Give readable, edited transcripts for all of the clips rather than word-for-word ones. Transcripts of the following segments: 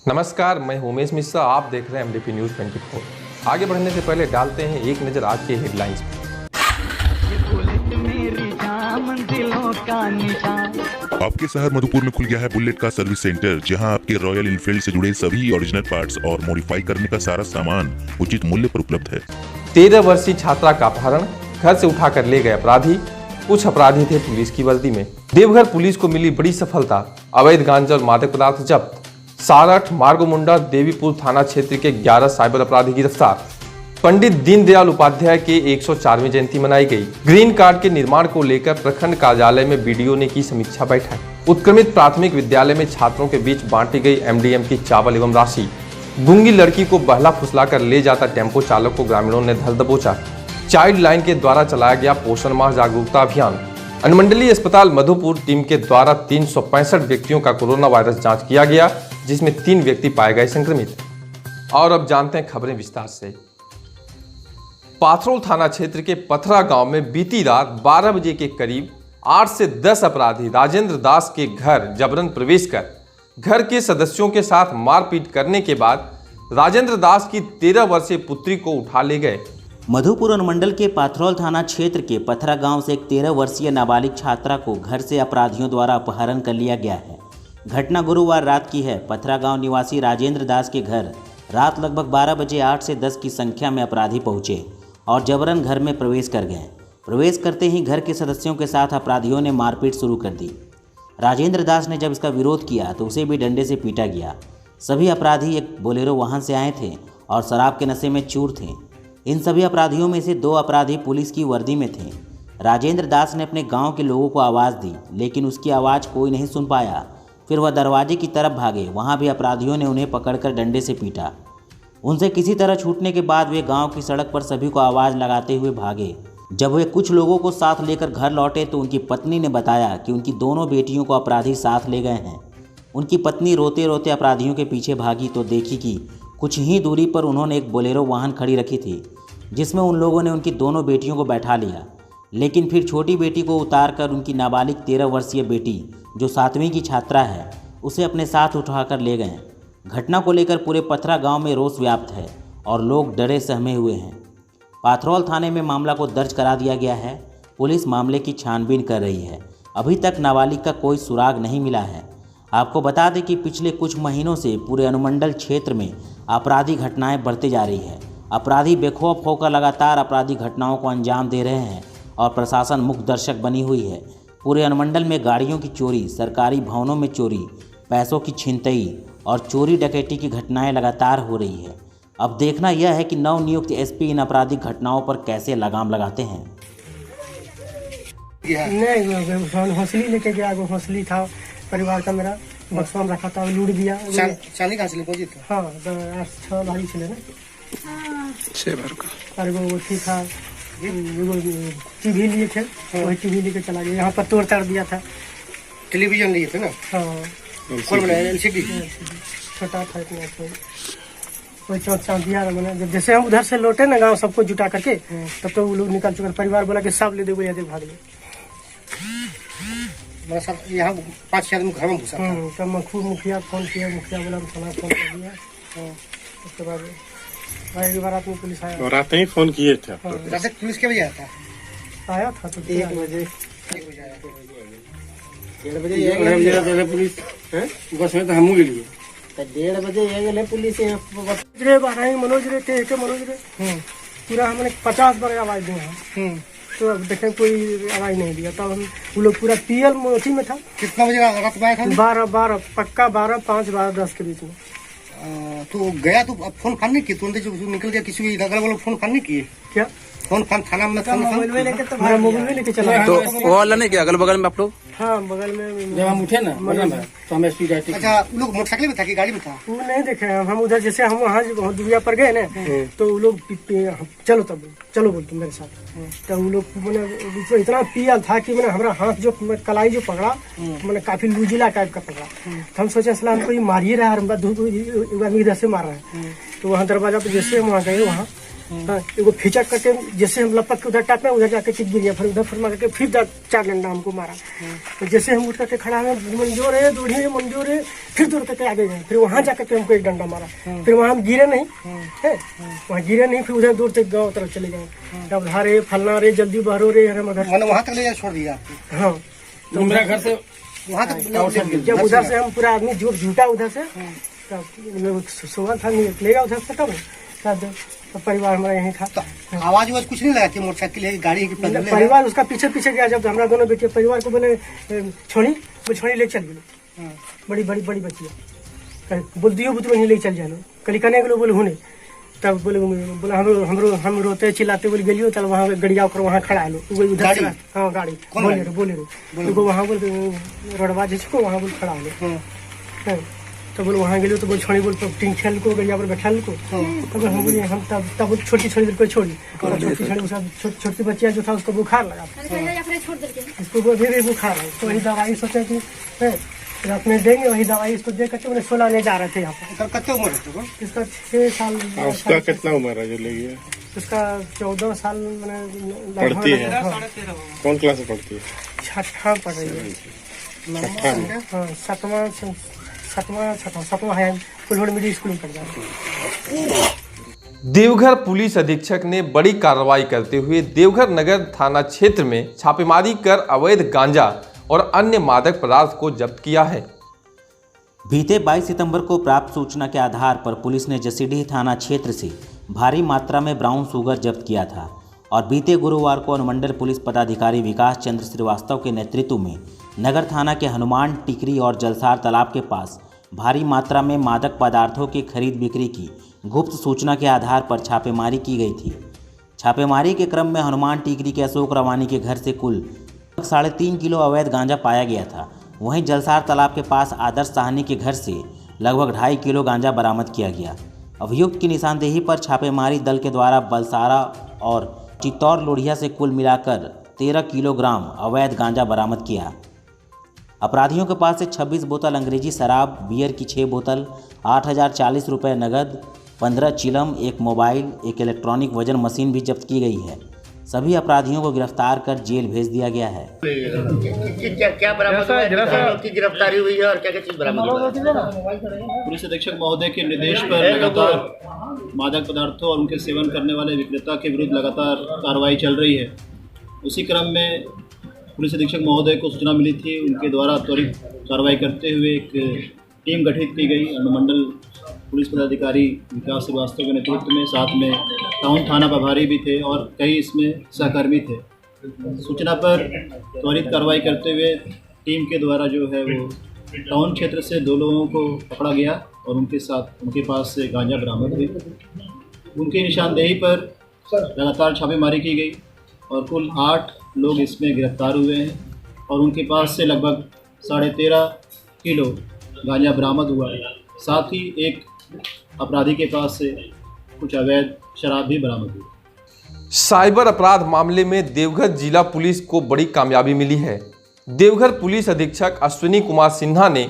नमस्कार, मैं उमेश मिश्रा। आप देख रहे हैं एमडीपी न्यूज 24। आगे बढ़ने से पहले डालते हैं एक नजर आज के हेडलाइंस पर। आपके शहर मधुपुर में खुल गया है बुलेट का सर्विस सेंटर, जहां आपके रॉयल एनफील्ड से जुड़े सभी ओरिजिनल पार्ट्स और मॉडिफाई करने का सारा सामान उचित मूल्य पर उपलब्ध है। 13 वर्षीय छात्रा का अपहरण, घर से उठाकर ले गए अपराधी। कुछ अपराधी थे पुलिस की वर्दी में। देवघर पुलिस को मिली बड़ी सफलता, अवैध गांजा और मादक पदार्थ जब्त। सारठ, मार्गोमुंडा, देवीपुर थाना क्षेत्र के 11 साइबर अपराधी गिरफ्तार। पंडित दीनदयाल उपाध्याय के 104वीं जयंती मनाई गई। ग्रीन कार्ड के निर्माण को लेकर प्रखंड कार्यालय में बीडीओ ने की समीक्षा बैठक। उत्क्रमित प्राथमिक विद्यालय में छात्रों के बीच बांटी गई एमडीएम की चावल एवं राशि। गूंगी लड़की को बहला फुसलाकर ले जाता टेम्पो चालक को ग्रामीणों ने धर दबोचा। चाइल्ड लाइन के द्वारा चलाया गया पोषण माह जागरूकता अभियान। अनुमंडलीय अस्पताल मधुपुर टीम के द्वारा 365 व्यक्तियों का कोरोना वायरस जांच किया गया, जिसमें 3 व्यक्ति पाए गए संक्रमित। और अब जानते हैं खबरें विस्तार से। पाथरोल थाना क्षेत्र के पथरा गांव में बीती रात 12 बजे के करीब 8 से 10 अपराधी राजेंद्र दास के घर जबरन प्रवेश कर घर के सदस्यों के साथ मारपीट करने के बाद राजेंद्र दास की 13 वर्षीय पुत्री को उठा ले गए। मधुपुर अनुमंडल के पाथरौल थाना क्षेत्र के पथरा गांव से एक 13 वर्षीय नाबालिग छात्रा को घर से अपराधियों द्वारा अपहरण कर लिया गया है। घटना गुरुवार रात की है। पथरा गांव निवासी राजेंद्र दास के घर रात लगभग 12 बजे 8 से 10 की संख्या में अपराधी पहुंचे और जबरन घर में प्रवेश कर गए। प्रवेश करते ही घर के सदस्यों के साथ अपराधियों ने मारपीट शुरू कर दी। राजेंद्र दास ने जब इसका विरोध किया तो उसे भी डंडे से पीटा गया। सभी अपराधी एक बोलेरो वाहन से आए थे और शराब के नशे में चूर थे। इन सभी अपराधियों में से 2 अपराधी पुलिस की वर्दी में थे। राजेंद्र दास ने अपने गांव के लोगों को आवाज़ दी, लेकिन उसकी आवाज़ कोई नहीं सुन पाया। फिर वह दरवाजे की तरफ भागे। वहां भी अपराधियों ने उन्हें पकड़कर डंडे से पीटा। उनसे किसी तरह छूटने के बाद वे गांव की सड़क पर सभी को आवाज़ लगाते हुए भागे। जब वे कुछ लोगों को साथ लेकर घर लौटे तो उनकी पत्नी ने बताया कि उनकी दोनों बेटियों को अपराधी साथ ले गए हैं। उनकी पत्नी रोते रोते अपराधियों के पीछे भागी तो देखी कि कुछ ही दूरी पर उन्होंने एक बोलेरो वाहन खड़ी रखी थी, जिसमें उन लोगों ने उनकी दोनों बेटियों को बैठा लिया। लेकिन फिर छोटी बेटी को उतारकर उनकी नाबालिग 13 वर्षीय बेटी, जो 7वीं की छात्रा है, उसे अपने साथ उठाकर ले गए। घटना को लेकर पूरे पथरा गांव में रोष व्याप्त है और लोग डरे सहमे हुए हैं। पाथरौल थाने में मामला को दर्ज करा दिया गया है। पुलिस मामले की छानबीन कर रही है। अभी तक नाबालिग का कोई सुराग नहीं मिला है। आपको बता दें कि पिछले कुछ महीनों से पूरे अनुमंडल क्षेत्र में आपराधिक घटनाएं बढ़ती जा रही है। अपराधी बेखौफ होकर लगातार आपराधिक घटनाओं को अंजाम दे रहे हैं और प्रशासन मुख्य दर्शक बनी हुई है। पूरे अनुमंडल में गाड़ियों की चोरी, सरकारी भवनों में चोरी, पैसों की छिनतई और चोरी डकैती की घटनाएं लगातार हो रही है। अब देखना यह है कि नवनियुक्त एसपी इन आपराधिक घटनाओं पर कैसे लगाम लगाते हैं। नहीं, हौसली लेके गया। हौसली था परिवार का, मेरा बक्सवान रखा था, लूट दिया। चांदी का था। हाँ, 6 भारी चले ना, 6 भर का। और वो ठीक था। टीवी लिए थे, वही टीवी लेके चला गया। यहाँ पर तोड़ ताड़ दिया था। टेलीविजन लिए थे ना? हाँ, कौन बनाया? एलसीडी छोटा था इतना। कोई चौथ दिया मैंने। जब जैसे हम उधर से लौटे ना गांव सबको जुटा करके, तब तो वो लोग निकल चुके। परिवार बोला कि सब ले दे, भाग गए। यहाँ 5-6 आदमी घर में घुसा। तब मुखिया फोन किया। मुखिया बोला थाना फोन कर दिया। उसके बाद रात में पुलिस आया। और रात में ही फोन किए थे। रात पुलिस के बजे आया था तो 1 बजे। 1:30 बजे पुलिस बस में तो हम गेलिए। 1:30 बजे गए पुलिस। मनोज रे पूरा हमने 50 बार आवाज दी। तो अब देखें कोई आवाज नहीं दिया। तब हम वो लोग पूरा पीएल मोती में था। कितना बजे रात में आया था? 12 पक्का 12, 5, 12, 10 के बीच में। तो गया तो अब फोन फान नहीं किया? तुरंत जो निकल गया, किसी अगल वालों फोन फान नहीं किए क्या? फोन फान थाना में मोबाइल में लेके चला। तो वो वाला नहीं किया अगल बगल में आप लोग? हाँ, बगल में। जब हम उठे ना तो हम एसपी जाते। अच्छा, लोग मोटरसाइकिल में था कि गाड़ी में था? नहीं देखे हम उधर। जैसे हम वहाँ दुनिया पर गए ना, तो वो लोग चलो बोलते मेरे साथ। तो वो लोग इतना पियल था कि मैंने हमारा हाथ जो कलाई जो पकड़ा, मैंने काफी लूजिला टाइप का पकड़ा। तो हम सोचे असला हमको ये मार ही रहा है, इधर से मार रहा है। तो वहाँ दरवाजा पे जैसे हम वहाँ गए, वहाँ हाँ, एगो खिंचक करके जैसे हम लपक के उधर टापे उधर जाके चिप गिर गया, फिर उधर फरमा करके फिर 4 डंडा हमको मारा। तो जैसे हम उठ करके खड़ा हुए, मंजूर है दूढ़ी है मंजूर है, फिर दूर करके आगे गए, फिर वहाँ जाकर के हमको 1 डंडा मारा। फिर वहाँ हम गिरे नहीं है, वहाँ गिरे नहीं, फिर उधर दूर तक गाँव तरफ चले गए, तब धारे फलना रे जल्दी बहरो रे हरे मगर वहाँ तक ले छोड़ दिया। हाँ, तो मेरा घर से वहाँ तक जब उधर से हम पूरा आदमी जोर झूठा उधर से सुबह था निकलेगा उधर से, तब परिवार हमारा यहीं था। आवाज कुछ नहीं लगा कि मोटरसाइकिल है गाड़ी है, परिवार उसका पीछे पीछे गया। जब हमारा दोनों बेटे परिवार को बोले छोड़ी, वो छोड़ी ले चल गए, बड़ी बड़ी बड़ी बच्चियाँ बोल दियो बुत वहीं ले चल जानो, कल कने गलो बोले होने, तब बोला हम रोते चिल्लाते बोले गलियो, तब वहाँ गड़िया कर वहाँ खड़ा लो उधर से। हाँ गाड़ी बोले वहाँ बोल रोडवा जिसको वहाँ बोल खड़ा लो, तो बोले वहाँ गए तो बोल छोड़ी बोल टीन खेल को गड़िया पर बैठा को, तब हम बोले हम तब छोटी छोटी को छोड़ी, छोटी बच्चिया जो था उसको बुखार लगा, इसको भी बुखार है। तो वही दवाई सोचे कि रात में देंगे, वही दवाई इसको दे करके मैंने 16 ले जा रहे थे यहाँ पर। कितने उम्र है इसका 6 साल। उसका कितना उम्र है जो ले गया? उसका 14 साल मैंने पढ़ती है। कौन क्लास में पढ़ती है? 6ठां पढ़ रही है। हाँ, 7वां है, फुलहोड़ मिडिल स्कूल में पढ़ रहा है। देवघर पुलिस अधीक्षक ने बड़ी कार्रवाई करते हुए देवघर नगर थाना क्षेत्र में छापेमारी कर अवैध गांजा और अन्य मादक पदार्थ को जब्त किया है। बीते 22 सितंबर को प्राप्त सूचना के आधार पर पुलिस ने जसीडीह थाना क्षेत्र से भारी मात्रा में ब्राउन शुगर जब्त किया था और बीते गुरुवार को अनुमंडल पुलिस पदाधिकारी विकास चंद्र श्रीवास्तव के नेतृत्व में नगर थाना के हनुमान टिकरी और जलसार तालाब के पास भारी मात्रा में मादक पदार्थों की खरीद बिक्री की गुप्त सूचना के आधार पर छापेमारी की गई थी। छापेमारी के क्रम में हनुमान टिकरी के अशोक रवानी के घर से कुल 3.5 किलो अवैध गांजा पाया गया था। वहीं जलसार तालाब के पास आदर्श साहनी के घर से लगभग 2.5 किलो गांजा बरामद किया गया। अभियुक्त की निशानदेही पर छापेमारी दल के द्वारा बलसारा और चित्तौर लोढ़िया से कुल मिलाकर 13 किलोग्राम अवैध गांजा बरामद किया। अपराधियों के पास से 26 बोतल अंग्रेजी शराब, बियर की 6 बोतल, 8,040 रुपये नगद, 15 चिलम, एक मोबाइल, एक इलेक्ट्रॉनिक वजन मशीन भी जब्त की गई है। सभी अपराधियों को गिरफ्तार कर जेल भेज दिया गया है। क्या बरामद हुआ है, की गिरफ्तारी हुई है और क्या क्या चीज बरामद हुआ है? पुलिस अधीक्षक महोदय के निर्देश पर लगातार मादक पदार्थों और उनके सेवन करने वाले विक्रेता के विरुद्ध लगातार कार्रवाई चल रही है। उसी क्रम में पुलिस अधीक्षक महोदय को सूचना मिली थी, उनके द्वारा त्वरित कार्रवाई करते हुए एक टीम गठित की गई। अनुमंडल पुलिस पदाधिकारी विकास श्रीवास्तव के नेतृत्व में, साथ में टाउन थाना प्रभारी भी थे और कई इसमें सहकर्मी थे। सूचना पर त्वरित कार्रवाई करते हुए टीम के द्वारा जो है वो टाउन क्षेत्र से 2 लोगों को पकड़ा गया और उनके पास से गांजा बरामद हुई। उनकी निशानदेही पर लगातार छापेमारी की गई और कुल 8 लोग इसमें गिरफ्तार हुए हैं और उनके पास से लगभग 13.5 किलो गांजा बरामद हुआ है। साथ ही एक अपराधी के पास से कुछ अवैध शराब भी बरामद हुई। साइबर अपराध मामले में देवघर जिला पुलिस को बड़ी कामयाबी मिली है। देवघर पुलिस अधीक्षक अश्विनी कुमार सिन्हा ने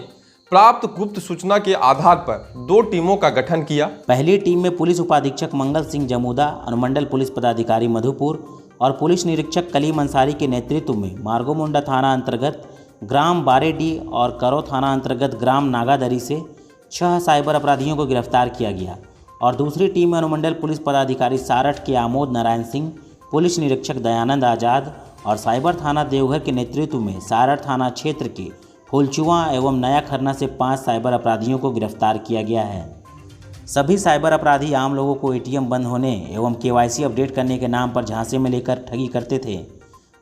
प्राप्त गुप्त सूचना के आधार पर 2 टीमों का गठन किया। पहली टीम में पुलिस उपाधीक्षक मंगल सिंह जमूदा, अनुमंडल पुलिस पदाधिकारी मधुपुर और पुलिस निरीक्षक कलीम अंसारी के नेतृत्व में मार्गोमुंडा थाना अंतर्गत ग्राम बारेडी और करो थाना अंतर्गत ग्राम नागादरी से 6 साइबर अपराधियों को गिरफ्तार किया गया और दूसरी टीम में अनुमंडल पुलिस पदाधिकारी सारठ के आमोद नारायण सिंह, पुलिस निरीक्षक दयानंद आज़ाद और साइबर थाना देवघर के नेतृत्व में सारठ थाना क्षेत्र के फुलचुआ एवं नया खरना से 5 साइबर अपराधियों को गिरफ्तार किया गया है। सभी साइबर अपराधी आम लोगों को एटीएम बंद होने एवं केवाईसी अपडेट करने के नाम पर झांसे में लेकर ठगी करते थे।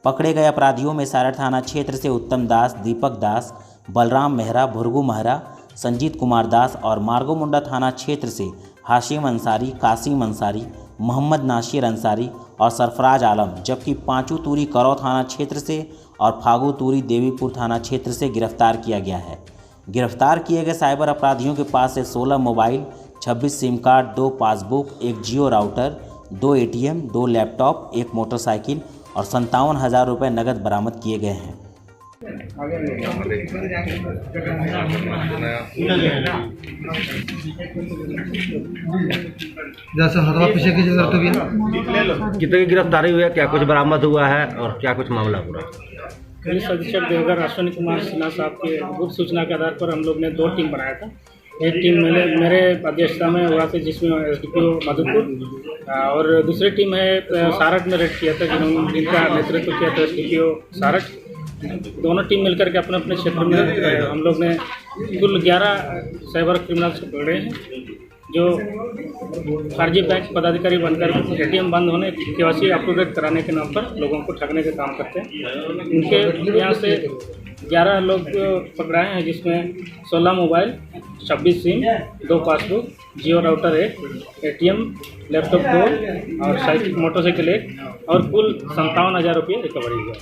पकड़े गए अपराधियों में सारठ थाना क्षेत्र से उत्तम दास, दीपक दास, बलराम मेहरा, भुरगू महरा, संजीत कुमार दास और मार्गोमुंडा थाना क्षेत्र से हाशिम अंसारी, कासिम अंसारी, मोहम्मद नासिर अंसारी और सरफराज आलम, जबकि पांचू तूरी करो थाना क्षेत्र से और फागू तूरी देवीपुर थाना क्षेत्र से गिरफ्तार किया गया है। गिरफ्तार किए गए साइबर अपराधियों के पास से 16 मोबाइल, 26 सिम कार्ड, 2 पासबुक, 1 जियो राउटर, 2 एटीएम, 2 लैपटॉप, 1 मोटरसाइकिल और 57,000 रुपये नकद बरामद किए गए हैं। कितने की गिरफ्तारी हुई है, क्या कुछ बरामद हुआ है और क्या कुछ मामला पूरा? पुलिस अधीक्षक देवघर अश्विनी कुमार सिन्हा साहब के गुप्त सूचना के आधार पर हम लोग ने 2 टीम बनाया था। एक टीम मेरे अध्यक्षता में हुआ था जिसमें SDPO मधुपुर और दूसरी टीम है सारठ में रेड किया था जिनका नेतृत्व किया था SDPO सारठ। दोनों टीम मिलकर के अपने अपने क्षेत्र में हम लोग ने कुल 11 साइबर क्रिमिनल्स को पकड़े हैं जो फर्जी बैंक पदाधिकारी बनकर ATM बंद होने KYC अप टू डेट कराने के नाम पर लोगों को ठगने का काम करते हैं। उनके यहाँ से 11 लोग पकड़ाए हैं जिसमें 16 मोबाइल, 26 सिम, 2 पासबुक, जियो राउटर 1, ATM, लैपटॉप 2 और साइकिल मोटरसाइकिल 1 और कुल 57,000 रुपये रिकवरी हुआ।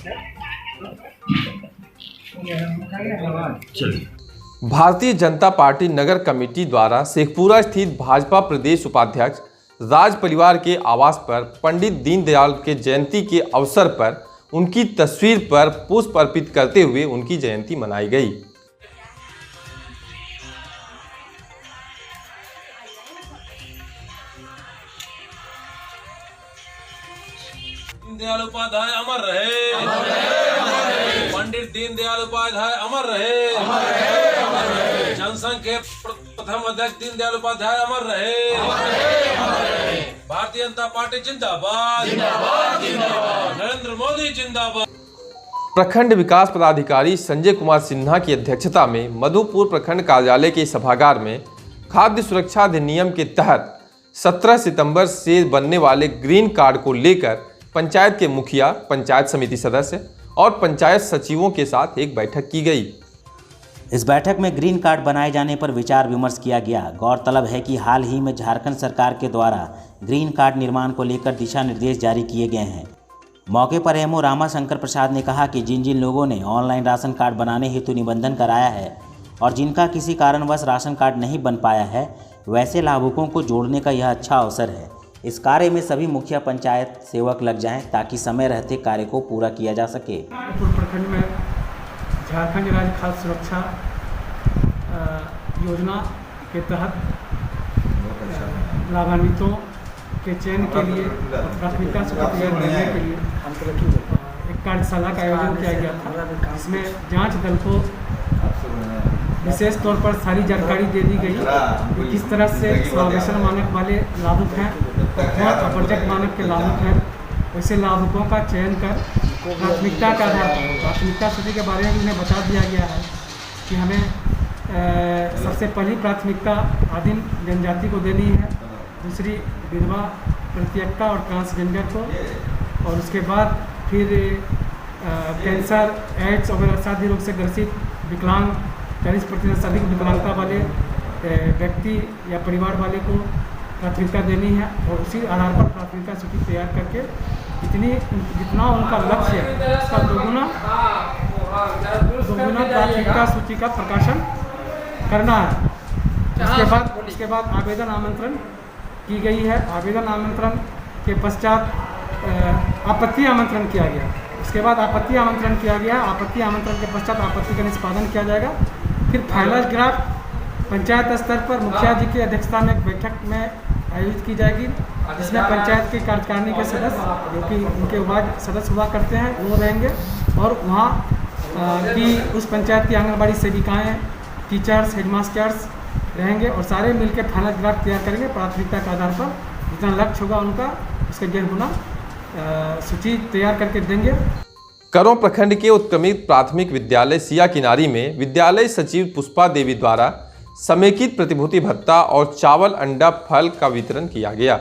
भारतीय जनता पार्टी नगर कमेटी द्वारा शेखपुरा स्थित भाजपा प्रदेश उपाध्यक्ष राज परिवार के आवास पर पंडित दीनदयाल के जयंती के अवसर पर उनकी तस्वीर पर पुष्प अर्पित करते हुए उनकी जयंती मनाई गई। दीनदयाल उपाध्याय अमर रहे, पंडित दीनदयाल उपाध्याय अमर रहे, जनसंघ के प्रथम अध्यक्ष दीनदयाल उपाध्याय अमर रहे, भारतीय जनता पार्टी जिंदाबाद, नरेंद्र मोदी जिंदाबाद। प्रखंड विकास पदाधिकारी संजय कुमार सिन्हा की अध्यक्षता में मधुपुर प्रखंड कार्यालय के सभागार में खाद्य सुरक्षा अधिनियम के तहत 17 सितंबर से बनने वाले ग्रीन कार्ड को लेकर पंचायत के मुखिया, पंचायत समिति सदस्य और पंचायत सचिवों के साथ एक बैठक की गई। इस बैठक में ग्रीन कार्ड बनाए जाने पर विचार विमर्श किया गया। गौरतलब है कि हाल ही में झारखंड सरकार के द्वारा ग्रीन कार्ड निर्माण को लेकर दिशा निर्देश जारी किए गए हैं। मौके पर एमओ रामाशंकर प्रसाद ने कहा कि जिन जिन लोगों ने ऑनलाइन राशन कार्ड बनाने हेतु निबंधन कराया है और जिनका किसी कारणवश राशन कार्ड नहीं बन पाया है, वैसे लाभुकों को जोड़ने का यह अच्छा अवसर है। इस कार्य में सभी मुखिया पंचायत सेवक लग जाएं ताकि समय रहते कार्य को पूरा किया जा सके। प्रखंड में झारखंड राज्य खाद्य सुरक्षा योजना के तहत लाभान्वितों के चयन के लिए प्राथमिकता सूची देने के लिए एक कार्यशाला का आयोजन किया गया था, जिसमें जांच दल को विशेष तौर पर सारी जानकारी दे दी गई कि किस तरह से समावेशन मानक वाले लाभुक हैं और अपरजक मानक के लाभुक हैं। वैसे लाभुकों का चयन कर प्राथमिकता के आधार पर प्राथमिकता सूची के बारे में उन्हें बता दिया गया है कि हमें सबसे पहली प्राथमिकता आदिम जनजाति को देनी है, दूसरी विधवा, परित्यक्ता और ट्रांसजेंडर को, और उसके बाद फिर कैंसर, एड्स वगैरह साथी रोग से ग्रसित विकलांग 40% से अधिक विकलांगता वाले व्यक्ति या परिवार वाले को प्राथमिकता देनी है। और उसी आधार पर प्राथमिकता सूची तैयार करके जितना उनका लक्ष्य है उसका दोगुना प्राथमिकता सूची का प्रकाशन करना है। इसके बाद आवेदन आमंत्रण की गई है। आवेदन आमंत्रण के पश्चात आपत्ति आमंत्रण किया गया। उसके बाद आपत्ति आमंत्रण किया गया। आपत्ति आमंत्रण के पश्चात आपत्ति का निष्पादन किया जाएगा। फिर फाइनल ड्राफ्ट पंचायत स्तर पर मुखिया जी की अध्यक्षता में एक बैठक में आयोजित की जाएगी, जिसमें पंचायत के कार्यकारिणी के सदस्य, जो कि उनके वार्ड सदस्य हुआ करते हैं, वो रहेंगे और वहाँ की उस पंचायत की आंगनबाड़ी सेविकाएँ, टीचर्स, हेडमास्टर्स रहेंगे और सारे मिलकर फाइनल ड्राफ्ट तैयार करेंगे। प्राथमिकता के आधार पर जितना लक्ष्य होगा उनका उसके 1.5 गुना सूची तैयार करके देंगे। करों प्रखंड के उत्क्रमित प्राथमिक विद्यालय सिया किनारी में विद्यालय सचिव पुष्पा देवी द्वारा समेकित प्रतिभूति भत्ता और चावल, अंडा, फल का वितरण किया गया।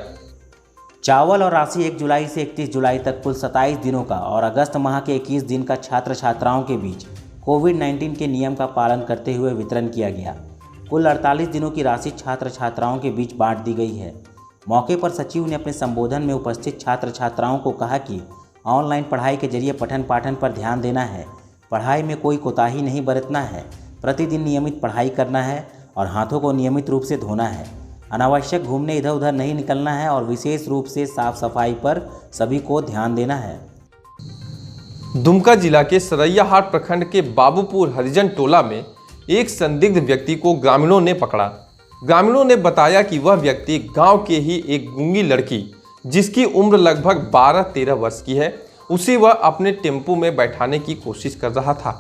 चावल और राशि 1 जुलाई से 31 जुलाई तक कुल 27 दिनों का और अगस्त माह के 21 दिन का छात्र छात्राओं के बीच कोविड-19 के नियम का पालन करते हुए वितरण किया गया। कुल 48 दिनों की राशि छात्र छात्राओं के बीच बांट दी गई है। मौके पर सचिव ने अपने संबोधन में उपस्थित छात्र छात्राओं को कहा कि ऑनलाइन पढ़ाई के जरिए पठन पाठन पर ध्यान देना है, पढ़ाई में कोई कोताही नहीं बरतना है, प्रतिदिन नियमित पढ़ाई करना है और हाथों को नियमित रूप से धोना है, अनावश्यक घूमने इधर उधर नहीं निकलना है और विशेष रूप से साफ सफाई पर सभी को ध्यान देना है। दुमका जिला के सरैयाहाट प्रखंड के बाबूपुर हरिजन टोला में एक संदिग्ध व्यक्ति को ग्रामीणों ने पकड़ा। ग्रामीणों ने बताया कि वह व्यक्ति गांव के ही एक गूंगी लड़की जिसकी उम्र लगभग 12-13 वर्ष की है, उसे वह अपने टेम्पो में बैठाने की कोशिश कर रहा था।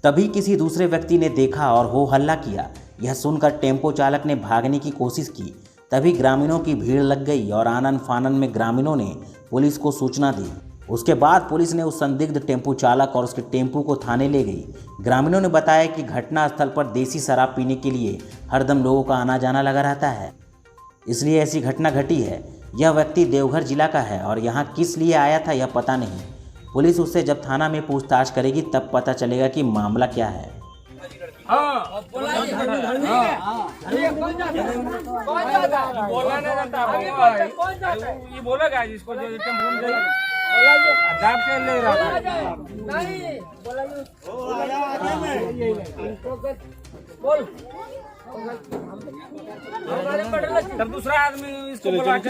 तभी किसी दूसरे व्यक्ति ने देखा और हो हल्ला किया। यह सुनकर टेम्पो चालक ने भागने की कोशिश की। तभी ग्रामीणों की भीड़ लग गई और आनन फानन में ग्रामीणों ने पुलिस को सूचना दी। उसके बाद पुलिस ने उस संदिग्ध टेम्पो चालक और उसके टेम्पो को थाने ले गई। ग्रामीणों ने बताया कि घटना स्थल पर देसी शराब पीने के लिए हरदम लोगों का आना जाना लगा रहता है, इसलिए ऐसी घटना घटी है। यह व्यक्ति देवघर जिला का है और यहाँ किस लिए आया था यह पता नहीं। पुलिस उससे जब थाना में पूछताछ करेगी तब पता चलेगा कि मामला क्या है। तब दूसरा आदमी इसको बुला के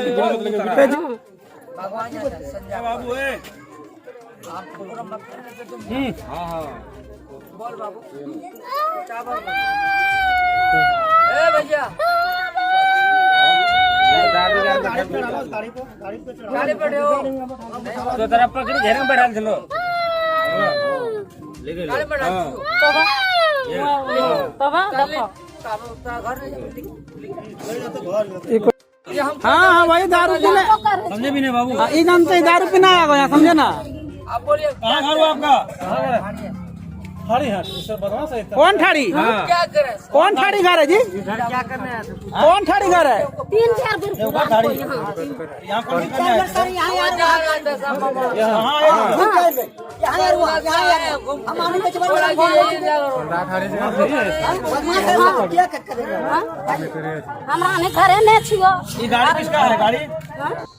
बाबू है। हाँ बोल बाबू भैया गाड़ी पे तो तेरा पकड़ी घेरे में बैठा चलो हाँ भाई दारू पीने समझे भी नहीं बाबू। एकदम से दारू पीना आया यहाँ, समझे ना। आप बोलिए कहाँ घर हुआ आपका? ठाड़ी है कौन ठाड़ी? क्या करे? कौन ठाड़ी घर है जी? क्या करने आए थे? कौन ठाड़ी घर है? 3-4 दिन यहाँ पर गाड़ी किसका है? गाड़ी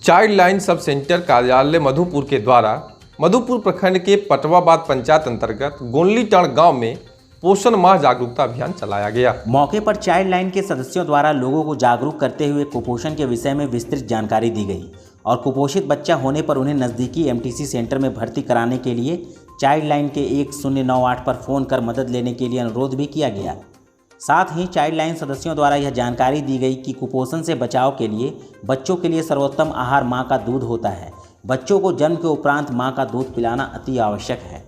चाइल्ड लाइन सब सेंटर कार्यालय मधुपुर के द्वारा मधुपुर प्रखंड के पटवाबाद पंचायत अंतर्गत गोनलीटाण गांव में पोषण माह जागरूकता अभियान चलाया गया। मौके पर चाइल्ड लाइन के सदस्यों द्वारा लोगों को जागरूक करते हुए कुपोषण के विषय में विस्तृत जानकारी दी गई और कुपोषित बच्चा होने पर उन्हें नज़दीकी एमटीसी सेंटर में भर्ती कराने के लिए चाइल्ड लाइन के 1098 पर फ़ोन कर मदद लेने के लिए अनुरोध भी किया गया। साथ ही चाइल्ड लाइन सदस्यों द्वारा यह जानकारी दी गई कि कुपोषण से बचाव के लिए बच्चों के लिए सर्वोत्तम आहार माँ का दूध होता है। बच्चों को जन्म के उपरांत मां का दूध पिलाना अति आवश्यक है।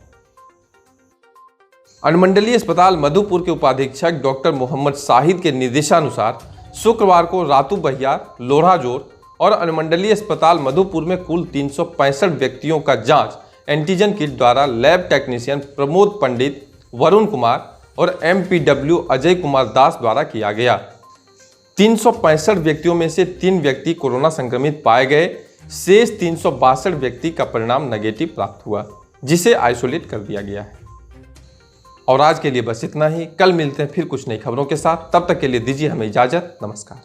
अनुमंडलीय अस्पताल मधुपुर के उपाधीक्षक डॉक्टर मोहम्मद शाहिद के निर्देशानुसार शुक्रवार को रातू बहियार, लोढ़ाजोर और अनुमंडलीय अस्पताल मधुपुर में कुल 365 व्यक्तियों का जांच एंटीजन किट द्वारा लैब टेक्नीशियन प्रमोद पंडित, वरुण कुमार और एमपीडब्ल्यू अजय कुमार दास द्वारा किया गया। 365 व्यक्तियों में से 3 व्यक्ति कोरोना संक्रमित पाए गए। शेष 362 व्यक्ति का परिणाम नेगेटिव प्राप्त हुआ, जिसे आइसोलेट कर दिया गया है। और आज के लिए बस इतना ही। कल मिलते हैं फिर कुछ नई खबरों के साथ। तब तक के लिए दीजिए हमें इजाजत। नमस्कार।